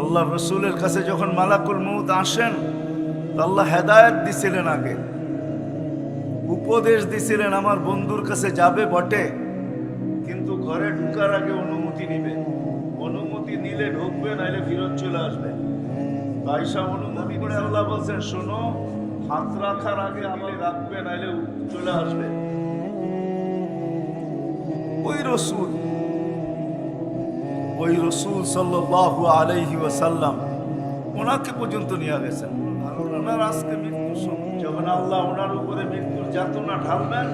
আল্লাহ রসুলের কাছে যখন মালাকুল মউত আসেন, আল্লাহ হেদায়েত দিছিলেন, আগে উপদেশ দিছিলেন আমার বন্ধুর কাছে যাবে বটে, কিন্তু ঘরে ঢুকার আগে অনুমতি নিবে। অনুমতি নিলে ঢুকবে, নাইলে ফিরত চলে আসবে। আয়েশা অনুমতি করে আল্লাহ বলছেন, শোনো, হাত রাখার আগে আপনি রাখবে, নাইলে চলে আসবে। ওই রসুল সাল্লাল্লাহু আলাইহি ওয়াসাল্লাম ওনাকে পর্যন্ত নিয়ে গেছেন। ওনার আজকে মৃত্যুর সময়, যখন আল্লাহ ওনার উপরে মৃত্যুর যাতনা ঢালবেন,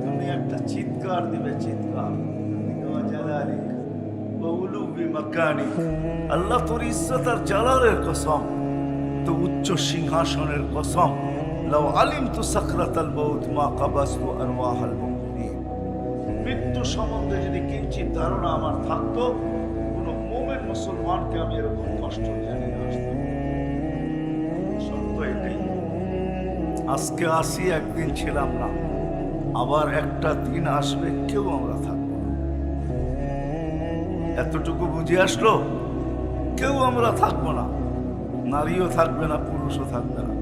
তুমি একটা চিৎকার দিবে, চিৎকার। আল্লাহ তোর ইজ্জত আর জালালের কসম, তো উচ্চ সিংহাসনের কসম, লাউ আলিমতু সাকরাতাল মাউত মা কাবাসতু আরওয়াহাল মুমিনিন। মৃত্যু সম্বন্ধে যদি কিঞ্চিত ধারণা আমার থাকতো, কোন মুমিন মুসলমানকে আমি এরকম কষ্ট জানিয়ে আসতাম। সত্য এটাই। আজকে আসি, একদিন ছিলাম না, আবার একটা দিন আসবে, কেউ আমরা থাকবো না। এতটুকু বুঝে আসলো, কেউ আমরা থাকবো না। নারীও থাকবে না, পুরুষও থাকবে না,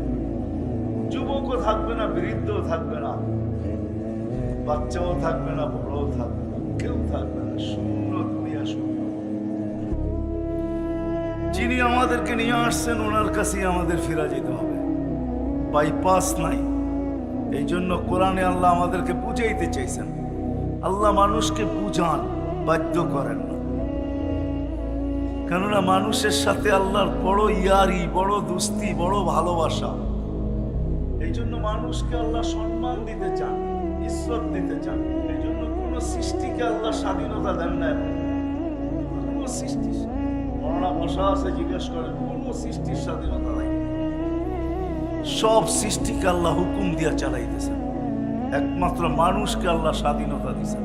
যুবকও থাকবে না, বৃদ্ধও থাকবে না, বাচ্চাও থাকবে না, বড়ও থাকবে না, কেউ থাকবে না। শূন্য দুনিয়া, শূন্য। যিনি আমাদেরকে নিয়ে আসছেন, ওনার কাছেই আমাদের ফিরে যেতে হবে, বাইপাস নাই। এই জন্য কোরআনে আল্লাহ আমাদেরকে বুঝাইতে চাইছেন। আল্লাহ মানুষকে বুঝান, বাধ্য করেন না। কেননা মানুষের সাথে আল্লাহর বড় ইয়ারি, বড় দুস্তি, বড় ভালোবাসা। এই জন্য মানুষকে আল্লাহ সম্মান দিতে চান, ইজ্জত দিতে চান। এই জন্য কোন সৃষ্টিকে আল্লাহ স্বাধীনতা দেন না। কোন সৃষ্টি, মরনা ভাষা আছে, জিজ্ঞেস করেন, কোন সৃষ্টির স্বাধীনতা নাই। সব সৃষ্টিকে আল্লাহ হুকুম দিয়া চালাইতেছেন, একমাত্র মানুষকে আল্লাহ স্বাধীনতা দিয়েছেন।